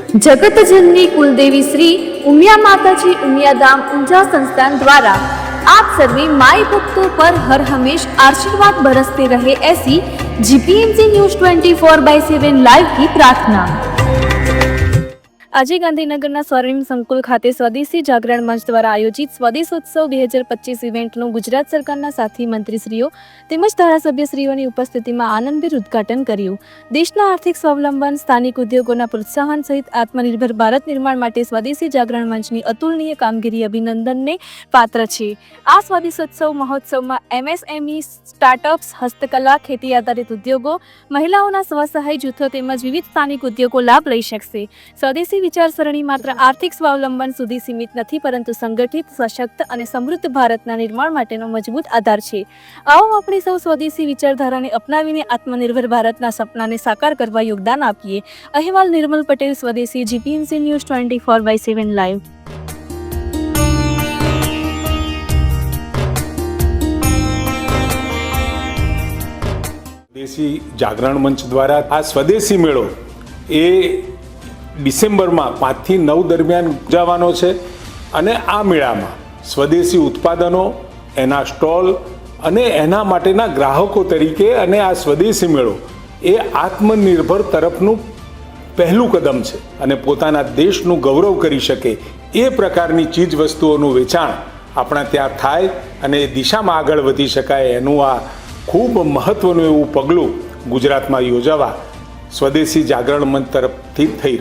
जगतजननी कुलदेवी श्री उमिया माताजी उमिया धाम ऊंझा संस्थान द्वारा आप सभी माई भक्तों पर हर हमेश आशीर्वाद बरसते रहे, ऐसी जीपीएमसी न्यूज 24/7 लाइव की प्रार्थना। આજે ગાંધીનગરના સ્વર્ણિમ સંકુલ ખાતે સ્વદેશી જાગરણ મંચ દ્વારા આયોજિત સ્વદેશોત્સવ 2025 ઇવેન્ટનું ગુજરાત સરકારના સાથી મંત્રીશ્રીઓ તેમજ ધારાસભ્યશ્રીઓની ઉપસ્થિતિમાં આનંદભેર ઉદ્ઘાટન કર્યું। દેશના આર્થિક સ્વાવલંબન, સ્થાનિક ઉદ્યોગોના પ્રોત્સાહન સહિત આત્મનિર્ભર ભારત નિર્માણ માટે સ્વદેશી જાગરણ મંચની અતુલનીય કામગીરી અભિનંદનને પાત્ર છે। આ સ્વદેશોત્સવ મહોત્સવમાં એમએસએમઈ, સ્ટાર્ટઅપ્સ, હસ્તકલા, ખેતી આધારિત ઉદ્યોગો, મહિલાઓના સ્વસહાય જૂથો તેમજ વિવિધ સ્થાનિક ઉદ્યોગો લાભ લઈ શકશે। સ્વદેશી વિચારસરણી માત્ર આર્થિક સ્વાવલંબન સુધી સીમિત નથી, પરંતુ સંગઠિત, સશક્ત અને સમૃદ્ધ ભારતના નિર્માણ માટેનો મજબૂત આધાર છે। આવો આપણે સૌ સ્વદેશી વિચારધારાને અપનાવીને આત્મનિર્ભર ભારતના સપનાને સાકાર કરવા યોગદાન આપીએ। અહેવાલ નિર્મલ પટેલ, સ્વદેશી, જીપીએમસી ન્યૂઝ 24/7 લાઈવ। સ્વદેશી જાગરણ મંચ દ્વારા આ સ્વદેશી મેળો એ ડિસેમ્બરમાં 5 થી 9 દરમિયાન યોજાવાનો છે અને આ મેળામાં સ્વદેશી ઉત્પાદનો, એના સ્ટોલ અને એના માટેના ગ્રાહકો તરીકે અને આ સ્વદેશી મેળો એ આત્મનિર્ભર તરફનું પહેલું કદમ છે અને પોતાના દેશનું ગૌરવ કરી શકે એ પ્રકારની ચીજ વસ્તુઓનું વેચાણ આપણા ત્યાં થાય અને એ દિશામાં આગળ વધી શકાય એનું આ ખૂબ મહત્વનું એવું પગલું ગુજરાતમાં યોજાવા સ્વદેશી જાગરણ મંચ તરફથી થઈ રહ્યું।